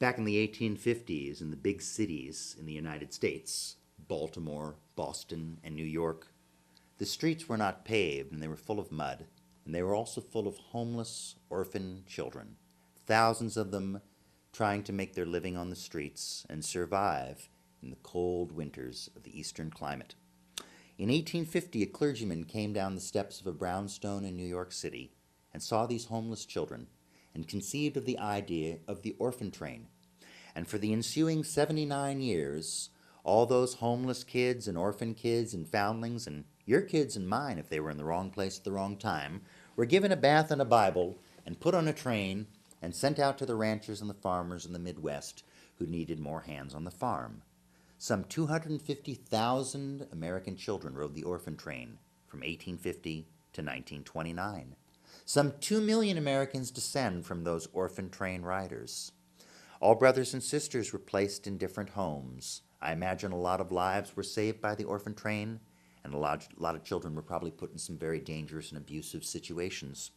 Back in the 1850s, in the big cities in the United States, Baltimore, Boston, and New York, the streets were not paved and they were full of mud, and they were also full of homeless, orphan children, thousands of them trying to make their living on the streets and survive in the cold winters of the eastern climate. In 1850, a clergyman came down the steps of a brownstone in New York City and saw these homeless children and conceived of the idea of the Orphan Train. And for the ensuing 79 years, all those homeless kids and orphan kids and foundlings, and your kids and mine if they were in the wrong place at the wrong time, were given a bath and a Bible and put on a train and sent out to the ranchers and the farmers in the Midwest who needed more hands on the farm. Some 250,000 American children rode the Orphan Train from 1850 to 1929. Some 2 million Americans descend from those Orphan Train riders. All brothers and sisters were placed in different homes. I imagine a lot of lives were saved by the Orphan Train, and a lot of children were probably put in some very dangerous and abusive situations.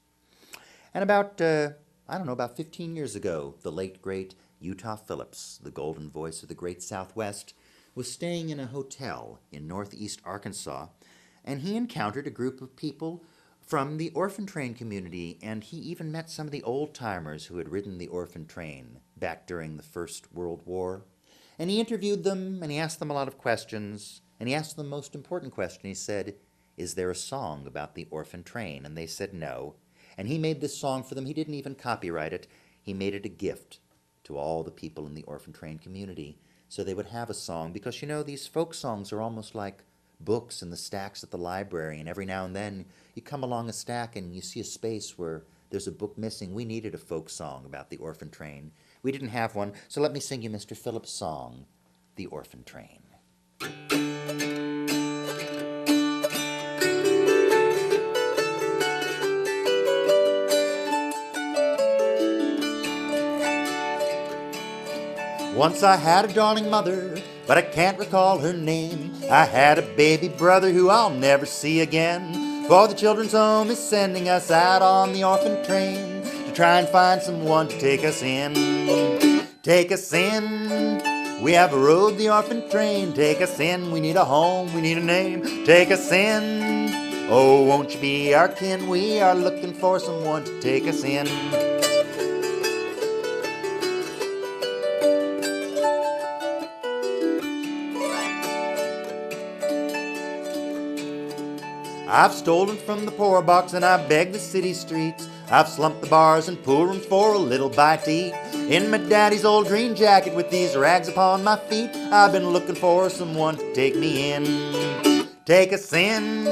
And about 15 years ago, the late, great Utah Phillips, the golden voice of the great Southwest, was staying in a hotel in northeast Arkansas, and he encountered a group of people from the Orphan Train community, and he even met some of the old-timers who had ridden the Orphan Train back during the First World War. And he interviewed them, and he asked them a lot of questions, and he asked them the most important question. He said, "Is there a song about the Orphan Train?" And they said no. And he made this song for them. He didn't even copyright it. He made it a gift to all the people in the Orphan Train community, so they would have a song. Because, these folk songs are almost like books in the stacks at the library, and every now and then you come along a stack and you see a space where there's a book missing. We needed a folk song about the Orphan Train. We didn't have one, so let me sing you Mr. Phillips' song, The Orphan Train. Once I had a darling mother, but I can't recall her name. I had a baby brother who I'll never see again. For the Children's Home is sending us out on the Orphan Train to try and find someone to take us in. Take us in. We have rode the Orphan Train. Take us in. We need a home. We need a name. Take us in. Oh, won't you be our kin? We are looking for someone to take us in. I've stolen from the poor box and I've begged the city streets. I've slumped the bars and pool rooms for a little bite to eat. In my daddy's old green jacket with these rags upon my feet, I've been looking for someone to take me in. Take us in.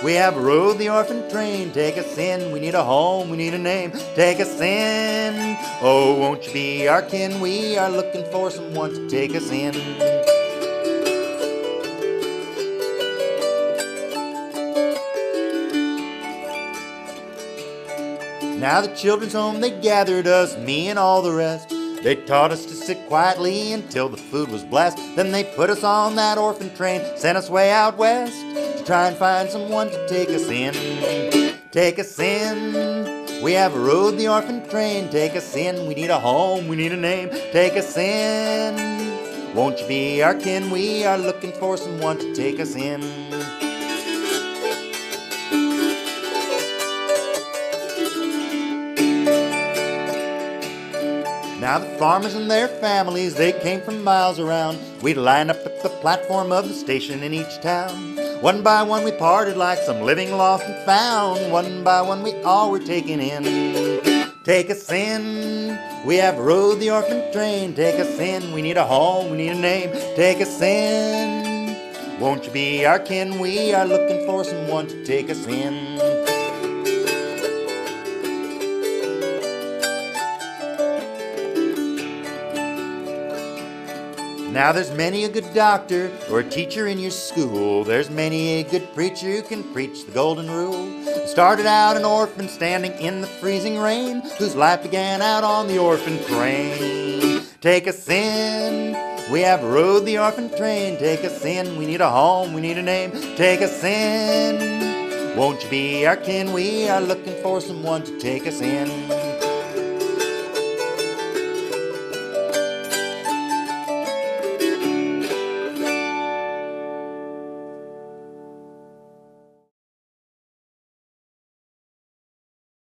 We have rode the Orphan Train. Take us in. We need a home. We need a name. Take us in. Oh, won't you be our kin? We are looking for someone to take us in. Now the Children's Home, they gathered us, me and all the rest. They taught us to sit quietly until the food was blessed. Then they put us on that Orphan Train, sent us way out west to try and find someone to take us in. Take us in. We have rode the Orphan Train. Take us in. We need a home. We need a name. Take us in. Won't you be our kin? We are looking for someone to take us in. Now the farmers and their families, they came from miles around. We'd line up at the platform of the station in each town. One by one we parted like some living lost and found. One by one we all were taken in. Take us in. We have rode the Orphan Train. Take us in. We need a home. We need a name. Take us in. Won't you be our kin? We are looking for someone to take us in. Now there's many a good doctor or a teacher in your school. There's many a good preacher who can preach the golden rule. Started out an orphan standing in the freezing rain, whose life began out on the Orphan Train. Take us in. We have rode the Orphan Train. Take us in. We need a home. We need a name. Take us in. Won't you be our kin? We are looking for someone to take us in.